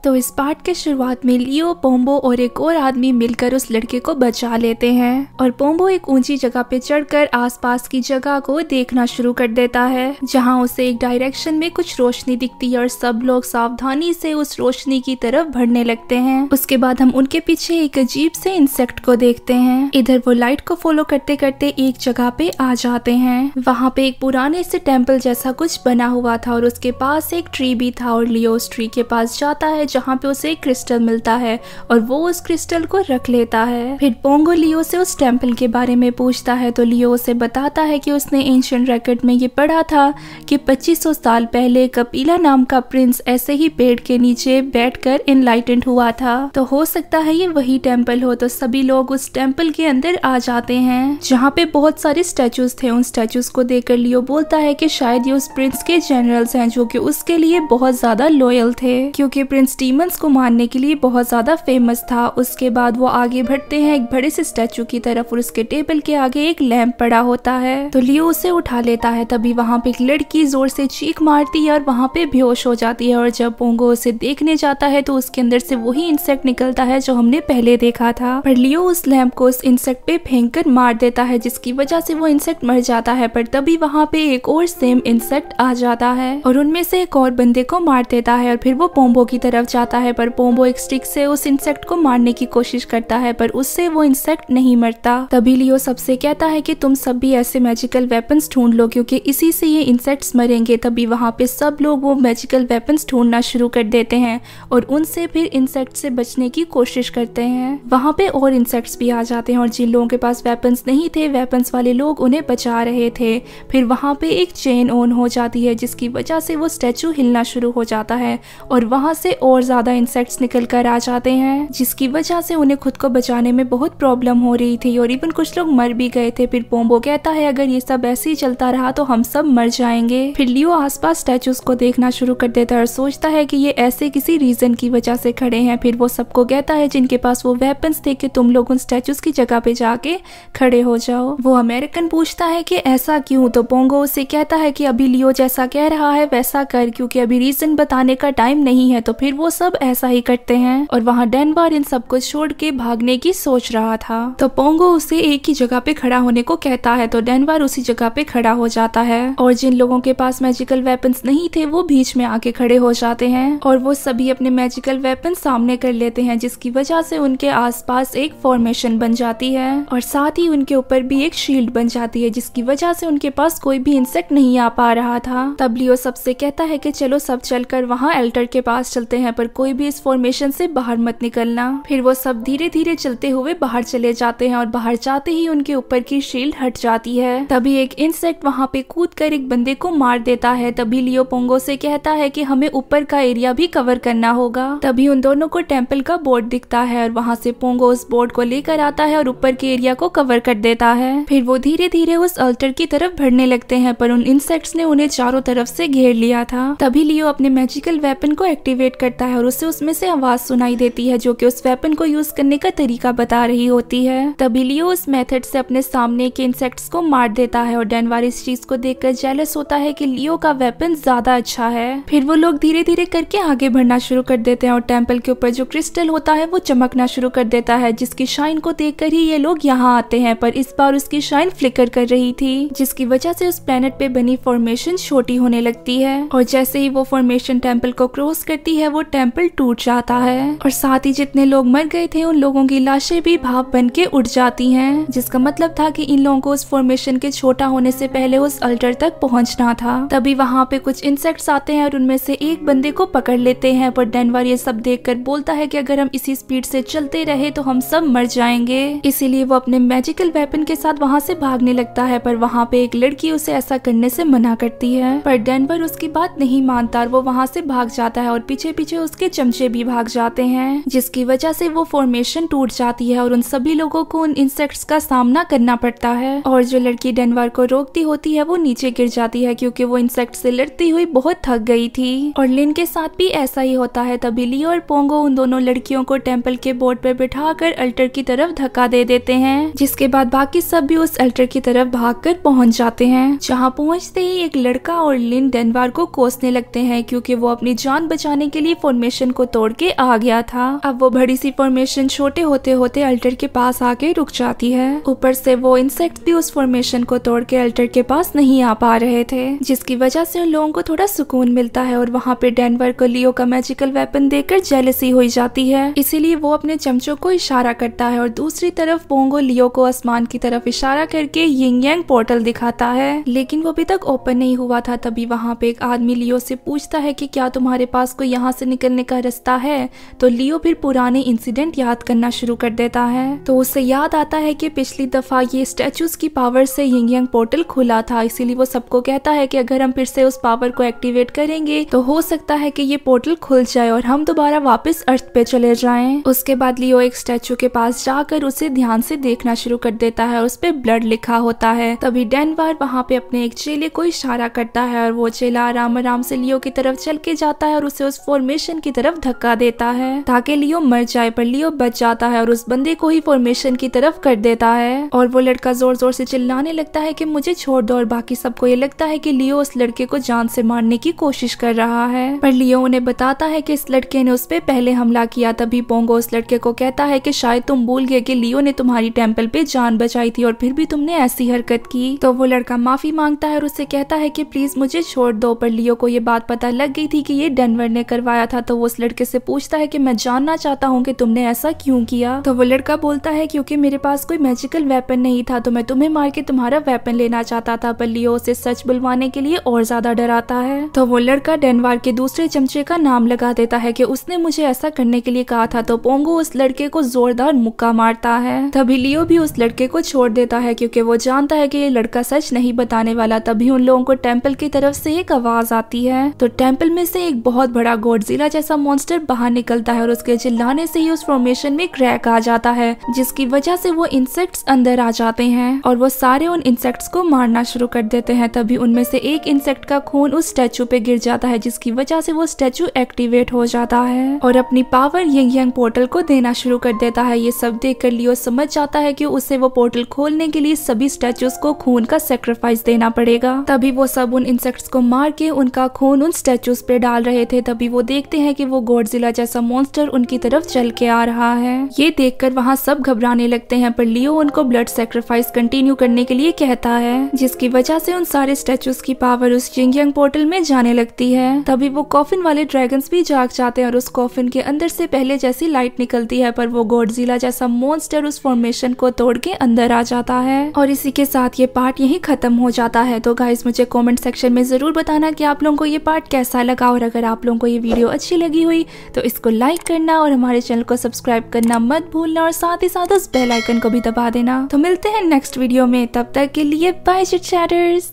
तो इस पार्ट के शुरुआत में लियो, पोम्बो और एक और आदमी मिलकर उस लड़के को बचा लेते हैं और पोम्बो एक ऊंची जगह पे चढ़कर आसपास की जगह को देखना शुरू कर देता है, जहां उसे एक डायरेक्शन में कुछ रोशनी दिखती है और सब लोग सावधानी से उस रोशनी की तरफ बढ़ने लगते हैं। उसके बाद हम उनके पीछे एक अजीब से इंसेक्ट को देखते हैं। इधर वो लाइट को फॉलो करते करते एक जगह पे आ जाते हैं। वहाँ पे एक पुराने से टेम्पल जैसा कुछ बना हुआ था और उसके पास एक ट्री भी था और लियो उस ट्री के पास जाता है जहाँ पे उसे एक क्रिस्टल मिलता है और वो उस क्रिस्टल को रख लेता है। फिर पोंगो लियो से उस टेम्पल के बारे में पूछता है तो लियो उसे बताता है कि उसने एंशिएंट रेकॉर्ड में ये पढ़ा था कि 2500 साल पहले कपिला नाम का प्रिंस ऐसे ही पेड़ के नीचे बैठकर एनलाइटेंड हुआ था। तो हो सकता है ये वही टेम्पल हो। तो सभी लोग उस टेम्पल के अंदर आ जाते हैं जहाँ पे बहुत सारे स्टैचूज थे। उन स्टैचूज को देखकर लियो बोलता है कि शायद ये उस प्रिंस के जनरल्स हैं जो कि उसके लिए बहुत ज्यादा लॉयल थे, क्योंकि प्रिंस डीमंस को मारने के लिए बहुत ज्यादा फेमस था। उसके बाद वो आगे बढ़ते हैं एक बड़े से स्टैचू की तरफ और उसके टेबल के आगे एक लैंप पड़ा होता है तो लियो उसे उठा लेता है। तभी वहाँ पे एक लड़की जोर से चीख मारती है और वहाँ पे बेहोश हो जाती है और जब पोंगो उसे देखने जाता है तो उसके अंदर से वही इंसेक्ट निकलता है जो हमने पहले देखा था। पर लियो उस लैंप को उस इंसेक्ट पे फेंककर मार देता है जिसकी वजह से वो इंसेक्ट मर जाता है। पर तभी वहाँ पे एक और सेम इंसेक्ट आ जाता है और उनमें से एक और बंदे को मार देता है और फिर वो पोम्बो की तरफ जाता है। पर पोम्बो एक स्टिक से उस इंसेक्ट को मारने की कोशिश करता है पर उससे वो इंसेक्ट नहीं मरता। तभी लियो सबसे कहता है कि तुम सब भी ऐसे मैजिकल वेपन्स ढूंढ लो क्योंकि इसी से ये इंसेक्ट्स मरेंगे। तभी वहाँ पे सब लोग वो मैजिकल वेपन्स ढूंढना शुरू कर देते हैं और उनसे फिर इंसेक्ट से बचने की कोशिश करते हैं। वहाँ पे और इंसेक्ट्स भी आ जाते हैं और जिन लोगों के पास वेपन्स नहीं थे, वेपन्स वाले लोग उन्हें बचा रहे थे। फिर वहाँ पे एक चेन ऑन हो जाती है जिसकी वजह से वो स्टैचू हिलना शुरू हो जाता है और वहाँ से और ज्यादा इंसेक्ट्स निकल कर आ जाते हैं जिसकी वजह से उन्हें खुद को बचाने में बहुत प्रॉब्लम हो रही थी और इवन कुछ लोग मर भी गए थे। फिर पोम्बो कहता है अगर ये सब ऐसे ही चलता रहा तो हम सब मर जाएंगे। फिर लियो आसपास स्टैचूज को देखना शुरू कर देता है और सोचता है कि ये ऐसे किसी रीजन की वजह से खड़े हैं। फिर वो सबको कहता है जिनके पास वो वेपन्स थे कि तुम लोग उन स्टैचूज की जगह पे जाके खड़े हो जाओ। वो अमेरिकन पूछता है कि ऐसा क्यों? तो पोंगो उसे कहता है कि अभी लियो जैसा कह रहा है वैसा कर, क्योंकि अभी रीजन बताने का टाइम नहीं है। तो फिर वो सब ऐसा ही करते हैं और वहाँ डेनवर इन सबको छोड़ के भागने की सोच रहा था। तो पोंगो उसे एक ही जगह पे खड़ा होने को कहता है तो डेनवर उसी जगह पे खड़ा हो जाता है और जिन लोगों के पास मैजिकल वेपन्स नहीं थे वो बीच में आके खड़े हो जाते हैं और वो सभी अपने मैजिकल वेपन सामने कर लेते हैं जिसकी वजह से उनके आसपास एक फॉर्मेशन बन जाती है और साथ ही उनके ऊपर भी एक शील्ड बन जाती है जिसकी वजह से उनके पास कोई भी इंसेक्ट नहीं आ पा रहा था। तब लियो सबसे कहता है कि चलो सब चलकर वहाँ एल्टर के पास चलते हैं पर कोई भी इस फॉर्मेशन से बाहर मत निकलना। फिर वो सब धीरे धीरे चलते हुए बाहर चले जाते हैं और बाहर जाते ही उनके ऊपर की शील्ड हट जाती है। तभी एक इंसेक्ट वहाँ पे कूद कर एक बंदे को मार देता है। तभी लियो पोंगो से कहता है कि हमें ऊपर का एरिया भी कवर करना होगा। तभी उन दोनों को टेम्पल का बोर्ड दिखता है और वहाँ से पोंगो उस बोर्ड को लेकर आता है और ऊपर के एरिया को कवर कर देता है। फिर वो धीरे धीरे उस अल्टर की तरफ बढ़ने लगते हैं पर उन इंसेक्ट्स ने उन्हें चारों तरफ से घेर लिया था। तभी लियो अपने मैजिकल वेपन को एक्टिवेट करता है और उसे उसमें से आवाज सुनाई देती है जो कि उस वेपन को यूज करने का तरीका बता रही होती है। तभी लियो उस मेथड से अपने सामने के इंसेक्ट्स को मार देता है और डेनवर इस चीज को देखकर जेलस होता है कि लियो का वेपन ज्यादा अच्छा है। फिर वो लोग धीरे धीरे करके आगे बढ़ना शुरू कर देते हैं और टेम्पल के ऊपर जो क्रिस्टल होता है वो चमकना शुरू कर देता है जिसकी शाइन को देखकर ही ये लोग यहाँ आते हैं। पर इस बार उसकी शाइन फ्लिकर कर रही थी जिसकी वजह से उस प्लेनेट पे बनी फॉर्मेशन छोटी होने लगती है और जैसे ही वो फॉर्मेशन टेम्पल को क्रॉस करती है वो टेम्पल टूट जाता है और साथ ही जितने लोग मर गए थे उन लोगों की लाशें भी भाप बन के उड़ जाती हैं, जिसका मतलब था कि इन लोगों को उस फॉर्मेशन के छोटा होने से पहले उस अल्टर तक पहुंचना था। तभी वहाँ पे कुछ इंसेक्ट्स आते हैं और उनमें से एक बंदे को पकड़ लेते हैं पर डेनवर ये सब देखकर बोलता है कि अगर हम इसी स्पीड से चलते रहे तो हम सब मर जाएंगे। इसीलिए वो अपने मैजिकल वेपन के साथ वहाँ से भागने लगता है पर वहाँ पे एक लड़की उसे ऐसा करने से मना करती है पर डेनवर उसकी बात नहीं मानता और वो वहाँ से भाग जाता है और पीछे पीछे उसके चमचे भी भाग जाते हैं जिसकी वजह से वो फॉर्मेशन टूट जाती है और उन सभी लोगों को उन इंसेक्ट्स का सामना करना पड़ता है और जो लड़की डेनवर को रोकती होती है वो नीचे गिर जाती है क्योंकि वो इंसेक्ट से लड़ती हुई बहुत थक गई थी और लिन के साथ भी ऐसा ही होता है। तभी लियो और पोंगो उन दोनों लड़कियों को टेम्पल के बोर्ड पर बिठाकर अल्टर की तरफ धक्का दे देते हैं जिसके बाद बाकी सब भी उस अल्टर की तरफ भागकर पहुंच जाते हैं। जहां पहुंचते ही एक लड़का और लिन डेनवर को कोसने लगते हैं क्योंकि वो अपनी जान बचाने के लिए फॉर्मेशन को तोड़ के आ गया था। अब वो बड़ी सी फॉर्मेशन छोटे होते होते अल्टर के पास आके रुक जाती है। ऊपर से वो इंसेक्ट भी उस फॉर्मेशन को तोड़ के अल्टर के पास नहीं आ पा रहे थे, जिसकी वजह से उन लोगों को थोड़ा सुकून मिलता है और वहाँ पे डेनवर को लियो का मैजिकल वेपन देखकर जेलसी हो जाती है। इसीलिए वो अपने चमचों को इशारा करता है और दूसरी तरफ पोंगो लियो को आसमान की तरफ इशारा करके यिंग यांग पोर्टल दिखाता है, लेकिन वो अभी तक ओपन नहीं हुआ था। तभी वहाँ पे एक आदमी लियो से पूछता है कि क्या तुम्हारे पास कोई यहाँ से निकलने का रास्ता है। तो लियो फिर पुराने इंसिडेंट याद करना शुरू कर देता है। तो उसे याद आता है कि पिछली दफा ये स्टैचूज की पावर से यिंग यांग पोर्टल खुला था, इसीलिए वो सबको कहता है कि अगर हम फिर से उस पावर को एक्टिवेट करेंगे तो हो सकता है कि ये पोर्टल खुल जाए और हम दोबारा वापस अर्थ पे चले जाएं। उसके बाद लियो एक स्टैचू के पास जाकर उसे ध्यान से देखना शुरू कर देता है और उस पे ब्लड लिखा होता है। तभी डेनवर वहाँ पे अपने एक चेले को इशारा करता है और वो चेला आराम आराम से लियो की तरफ चल के जाता है और उसे उस फॉर्मेशन की तरफ धक्का देता है ताकि लियो मर जाए, पर लियो बच जाता है और उस बंदे को ही फॉर्मेशन की तरफ कर देता है। और वो लड़का जोर जोर से चिल्लाने लगता है कि मुझे छोड़ दो, और बाकी सबको ये लगता है कि लियो उस लड़के को जान से मारने की कोशिश कर रहा है, पर लियो उन्हें बताता है कि इस लड़के ने उस पे पहले हमला किया। तभी पोंगो उस लड़के को कहता है कि शायद तुम भूल गए कि लियो ने तुम्हारी टेंपल पे जान बचाई थी और फिर भी तुमने ऐसी हरकत की। तो वो लड़का माफी मांगता है और उससे कहता है कि प्लीज मुझे छोड़ दो, पर लियो को ये बात पता लग गई थी कि ये डेनवर ने करवाया था। तो वो उस लड़के से पूछता है कि मैं जानना चाहता हूँ कि तुमने ऐसा क्यों किया। तो वो लड़का बोलता है क्योंकि मेरे पास कोई मैजिकल वेपन नहीं था, तो मैं तुम्हें मार के तुम्हारा वेपन लेना चाहता था। पर लियो उसे सच बुलवाने के लिए और ज्यादा डराता है। तो वो लड़का डेनवर के दूसरे चमचे का नाम लगा देता है कि उसने मुझे ऐसा करने के लिए कहा था। तो पोंगो उस लड़के को जोरदार मुक्का मारता है। तभी लियो भी उस लड़के को छोड़ देता है क्योंकि वो जानता है कि ये लड़का सच नहीं बताने वाला। तभी उन लोगों को टेंपल की तरफ से एक आवाज आती है। तो टेंपल में से एक बहुत बड़ा गॉडजिला जैसा मॉन्स्टर बाहर निकलता है और उसके चिल्लाने से ही उस फॉर्मेशन में क्रैक आ जाता है, जिसकी वजह से वो इंसेक्ट्स अंदर आ जाते हैं और वो सारे उन इंसेक्ट्स को मारना शुरू कर देते हैं। तभी उनमें से एक इंसेक्ट का खून उस स्टैचू पे गिर जाता है, जिसकी वजह से वो स्टैचू एक्टिवेट हो जाता है और अपनी पावर यिंग यांग पोर्टल को देना शुरू कर देता है। ये सब देखकर लियो समझ जाता है कि उसे वो पोर्टल खोलने के लिए सभी स्टैचूज को खून का सेक्रीफाइस देना पड़ेगा। तभी वो सब उन इंसेक्ट्स को मार के उनका खून उन स्टैचूज पे डाल रहे थे। तभी वो देखते हैं कि वो गॉडजिला जैसा मॉन्स्टर उनकी तरफ चल के आ रहा है। ये देखकर वहाँ सब घबराने लगते हैं, पर लियो उनको ब्लड सेक्रीफाइस कंटिन्यू करने के लिए कहता है, जिसकी वजह से उन सारे स्टैचूज की पावर उस यिंग यांग पोर्टल में जाने लगती है। तभी वो कॉफिन वाले ड्रैगन्स भी जाग जाते हैं और उस कॉफिन के अंदर से पहले जैसी लाइट निकलती है, पर वो गॉडजिला जैसा मॉन्स्टर उस फॉर्मेशन को तोड़ के अंदर आ जाता है। और इसी के साथ ये पार्ट यहीं खत्म हो जाता है। तो गाइस मुझे कमेंट सेक्शन में जरूर बताना कि आप लोगों को ये पार्ट कैसा लगा, और अगर आप लोगों को ये वीडियो अच्छी लगी हुई तो इसको लाइक करना और हमारे चैनल को सब्सक्राइब करना मत भूलना, और साथ ही साथ उस बेल आइकन को भी दबा देना। तो मिलते हैं नेक्स्ट वीडियो में, तब तक के लिए बाय चिट चैटर्स।